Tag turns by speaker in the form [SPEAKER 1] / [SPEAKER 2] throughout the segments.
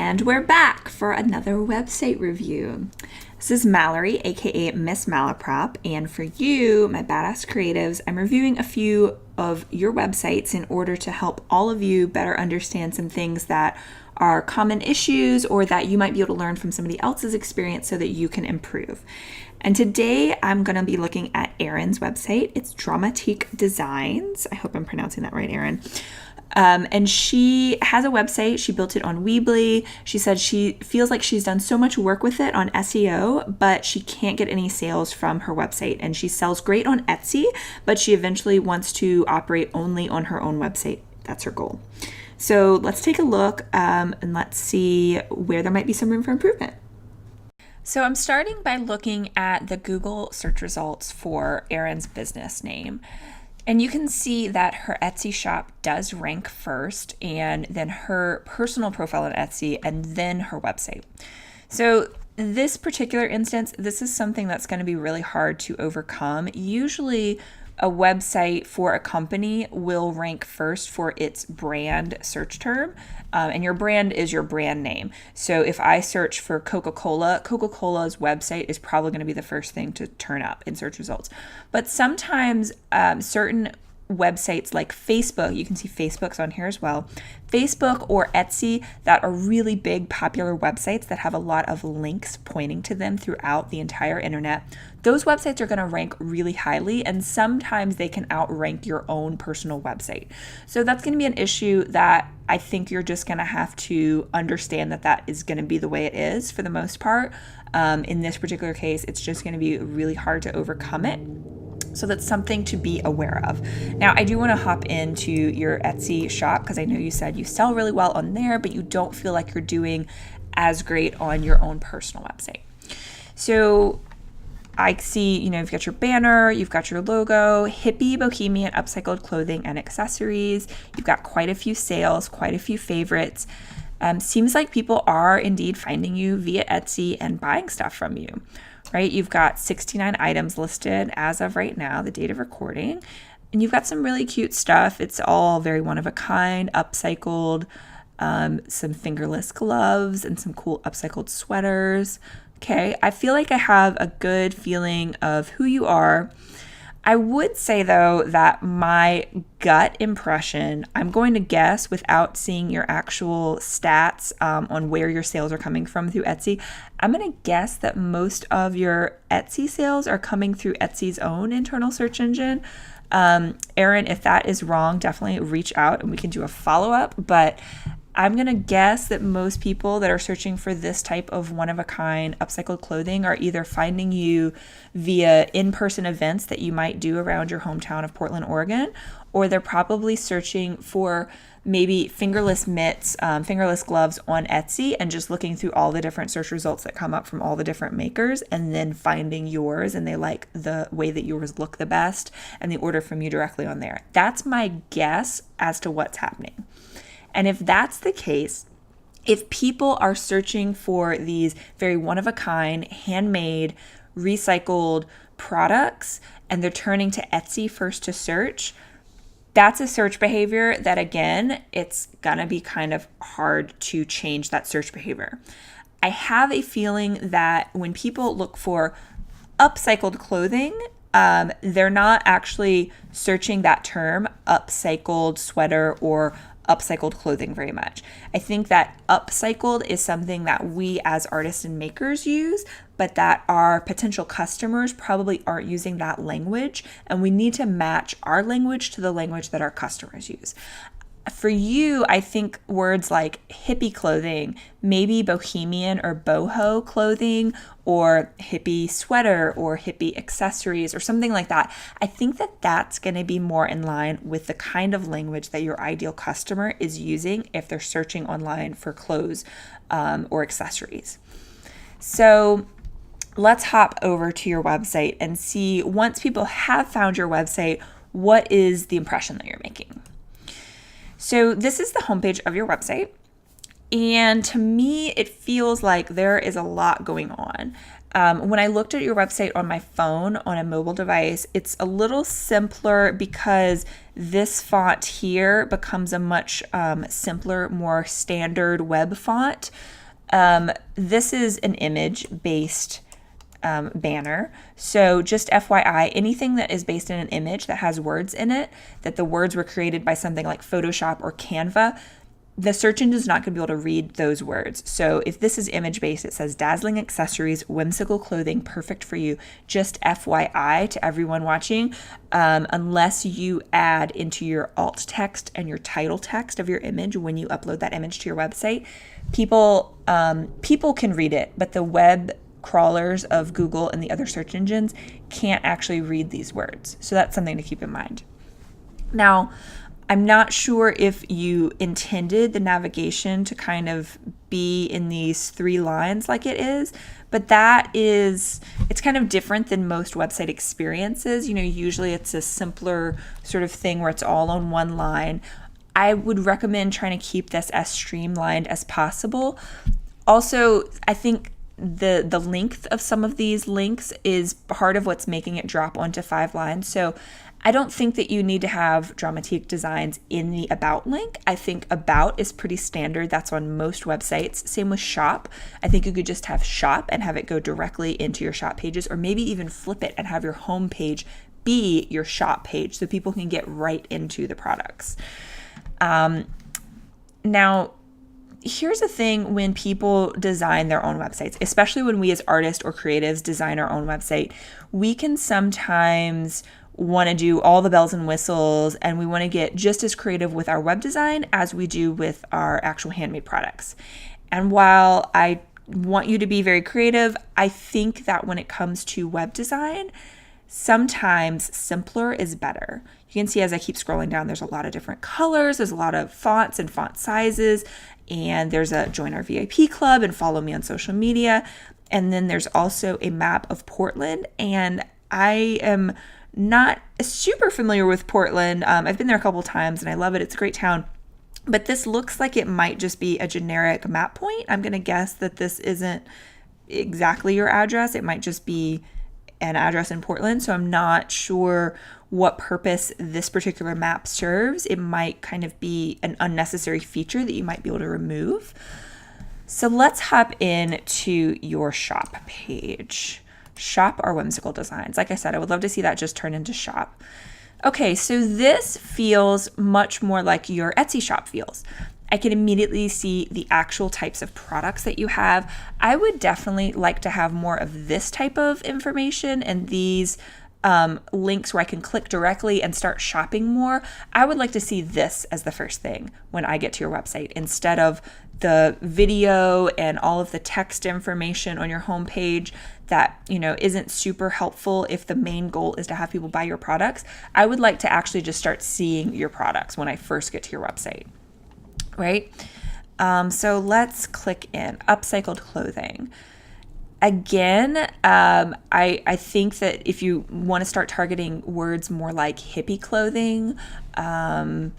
[SPEAKER 1] And we're back for another website review. This is Mallory, aka Miss Malaprop, and for you, my badass creatives, I'm reviewing a few of your websites in order to help all of you better understand some things that are common issues or that you might be able to learn from somebody else's experience so that you can improve. And today I'm going to be looking at Erin's website. It's Dramatique Designs. I hope I'm pronouncing that right, Erin. And she has a website. She built it on Weebly. She said she feels like she's done so much work with it on SEO, but she can't get any sales from her website. And she sells great on Etsy, but she eventually wants to operate only on her own website. That's her goal. So let's take a look and let's see where there might be some room for improvement. So I'm starting by looking at the Google search results for Erin's business name. And you can see that her Etsy shop does rank first, and then her personal profile on Etsy, and then her website. So this particular instance, this is something that's going to be really hard to overcome. Usually a website for a company will rank first for its brand search term, and your brand is your brand name. So if I search for Coca-Cola, Coca-Cola's website is probably going to be the first thing to turn up in search results. But sometimes certain websites like Facebook, you can see Facebook's on here as well, Facebook or Etsy, that are really big popular websites that have a lot of links pointing to them throughout the entire internet. Those websites are going to rank really highly, and sometimes they can outrank your own personal website. So that's going to be an issue that I think you're just going to have to understand that is going to be the way it is for the most part. In this particular case, it's just going to be really hard to overcome it. So that's something to be aware of. Now, I do want to hop into your Etsy shop because I know you said you sell really well on there, but you don't feel like you're doing as great on your own personal website. So I see, you've got your banner, you've got your logo, hippie, bohemian, upcycled clothing and accessories. You've got quite a few sales, quite a few favorites. Seems like people are indeed finding you via Etsy and buying stuff from you. Right? You've got 69 items listed as of right now, the date of recording, and you've got some really cute stuff. It's all very one of a kind, upcycled, some fingerless gloves and some cool upcycled sweaters. Okay, I feel like I have a good feeling of who you are. I would say, though, that my gut impression, I'm going to guess without seeing your actual stats on where your sales are coming from through Etsy, I'm going to guess that most of your Etsy sales are coming through Etsy's own internal search engine. Erin, if that is wrong, definitely reach out and we can do a follow-up, but I'm going to guess that most people that are searching for this type of one-of-a-kind upcycled clothing are either finding you via in-person events that you might do around your hometown of Portland, Oregon, or they're probably searching for maybe fingerless mitts, fingerless gloves on Etsy and just looking through all the different search results that come up from all the different makers and then finding yours and they like the way that yours look the best and they order from you directly on there. That's my guess as to what's happening. And if that's the case, if people are searching for these very one-of-a-kind, handmade, recycled products, and they're turning to Etsy first to search, that's a search behavior that, again, it's gonna be kind of hard to change that search behavior. I have a feeling that when people look for upcycled clothing, they're not actually searching that term, upcycled sweater or upcycled clothing, very much. I think that upcycled is something that we as artists and makers use, but that our potential customers probably aren't using that language, and we need to match our language to the language that our customers use. For you, I think words like hippie clothing, maybe bohemian or boho clothing, or hippie sweater or hippie accessories or something like that. I think that that's going to be more in line with the kind of language that your ideal customer is using if they're searching online for clothes or accessories. So let's hop over to your website and see, once people have found your website, what is the impression that you're making? So this is the homepage of your website. And to me, it feels like there is a lot going on. When I looked at your website on my phone, on a mobile device, it's a little simpler because this font here becomes a much simpler, more standard web font. This is an image-based banner. So just FYI, anything that is based in an image that has words in it, that the words were created by something like Photoshop or Canva, the search engine is not going to be able to read those words. So if this is image-based, it says dazzling accessories, whimsical clothing, perfect for you. Just FYI to everyone watching, unless you add into your alt text and your title text of your image when you upload that image to your website, people can read it, but the web crawlers of Google and the other search engines can't actually read these words. So that's something to keep in mind. Now, I'm not sure if you intended the navigation to kind of be in these 3 lines like it is, but it's kind of different than most website experiences. Usually it's a simpler sort of thing where it's all on one line. I would recommend trying to keep this as streamlined as possible. Also, I think the length of some of these links is part of what's making it drop onto 5 lines. So I don't think that you need to have dramatique designs in the about link. I think about is pretty standard. That's on most websites. Same with shop. I think you could just have shop and have it go directly into your shop pages, or maybe even flip it and have your home page be your shop page so people can get right into the products. Now, here's the thing when people design their own websites, especially when we as artists or creatives design our own website, we can sometimes want to do all the bells and whistles, and we want to get just as creative with our web design as we do with our actual handmade products. And while I want you to be very creative, I think that when it comes to web design, sometimes simpler is better. You can see as I keep scrolling down, there's a lot of different colors, there's a lot of fonts and font sizes, and there's a join our VIP club and follow me on social media. And then there's also a map of Portland, and I am not super familiar with Portland. I've been there a couple times and I love it. It's a great town. But this looks like it might just be a generic map point. I'm going to guess that this isn't exactly your address. It might just be an address in Portland. So I'm not sure what purpose this particular map serves. It might kind of be an unnecessary feature that you might be able to remove. So let's hop into your shop page. Shop our whimsical designs. Like I said, I would love to see that just turn into shop. Okay, so this feels much more like your Etsy shop feels. I can immediately see the actual types of products that you have. I would definitely like to have more of this type of information and these links where I can click directly and start shopping more. I would like to see this as the first thing when I get to your website instead of the video and all of the text information on your homepage that, isn't super helpful if the main goal is to have people buy your products. I would like to actually just start seeing your products when I first get to your website, right? So let's click in upcycled clothing. Again, I think that if you want to start targeting words more like hippie clothing, boho,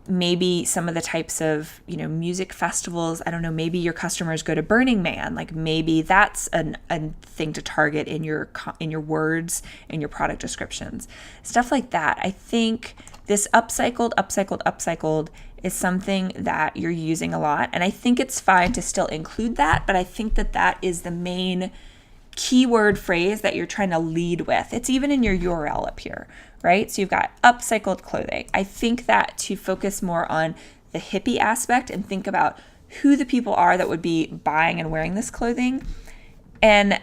[SPEAKER 1] maybe some of the types of, music festivals. I don't know, maybe your customers go to Burning Man. Like maybe that's a thing to target in your words and your product descriptions. Stuff like that. I think this upcycled is something that you're using a lot. And I think it's fine to still include that, but I think that that is the main keyword phrase that you're trying to lead with. It's even in your URL up here, right? So you've got upcycled clothing. I think that to focus more on the hippie aspect and think about who the people are that would be buying and wearing this clothing, and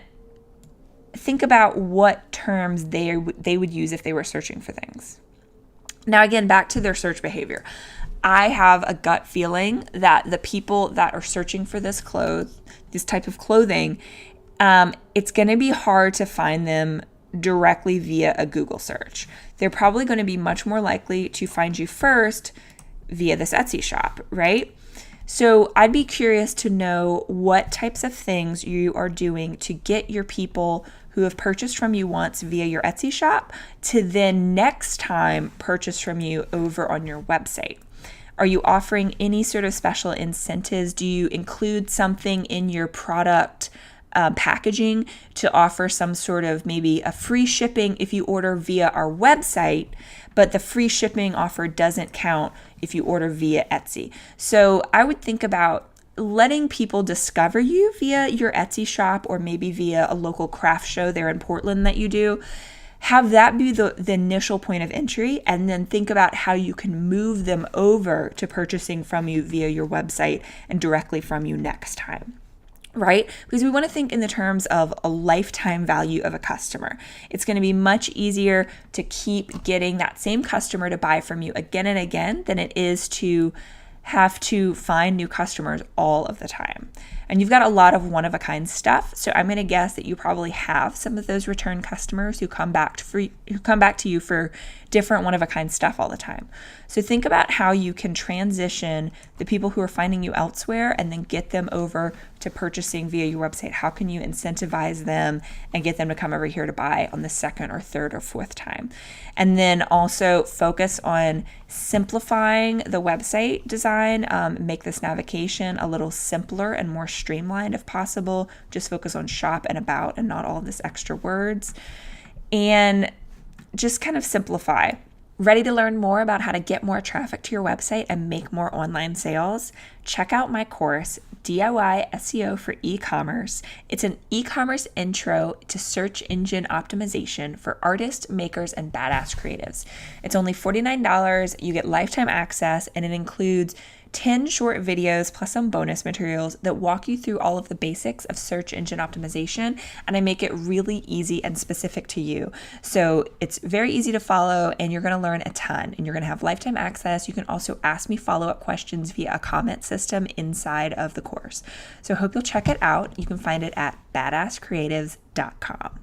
[SPEAKER 1] think about what terms they would use if they were searching for things. Now, again, back to their search behavior. I have a gut feeling that the people that are searching for this type of clothing, it's going to be hard to find them directly via a Google search. They're probably going to be much more likely to find you first via this Etsy shop, right? So I'd be curious to know what types of things you are doing to get your people who have purchased from you once via your Etsy shop to then next time purchase from you over on your website. Are you offering any sort of special incentives? Do you include something in your product packaging to offer some sort of maybe a free shipping if you order via our website, but the free shipping offer doesn't count if you order via Etsy? So I would think about letting people discover you via your Etsy shop or maybe via a local craft show there in Portland that you do. Have that be the initial point of entry, and then think about how you can move them over to purchasing from you via your website and directly from you next time. Right? Because we want to think in the terms of a lifetime value of a customer. It's going to be much easier to keep getting that same customer to buy from you again and again than it is to have to find new customers all of the time. And you've got a lot of one-of-a-kind stuff, so I'm going to guess that you probably have some of those return customers who come back to you for different one-of-a-kind stuff all the time. So think about how you can transition the people who are finding you elsewhere and then get them over to purchasing via your website. How can you incentivize them and get them to come over here to buy on the second or third or fourth time? And then also focus on simplifying the website design, make this navigation a little simpler and more streamlined if possible. Just focus on shop and about and not all this extra words. And just kind of simplify. Ready to learn more about how to get more traffic to your website and make more online sales? Check out my course, DIY SEO for e-commerce. It's an e-commerce intro to search engine optimization for artists, makers, and badass creatives. It's only $49. You get lifetime access, and it includes 10 short videos plus some bonus materials that walk you through all of the basics of search engine optimization, and I make it really easy and specific to you. So it's very easy to follow, and you're going to learn a ton, and you're going to have lifetime access. You can also ask me follow-up questions via a comment system inside of the course. So I hope you'll check it out. You can find it at badasscreatives.com.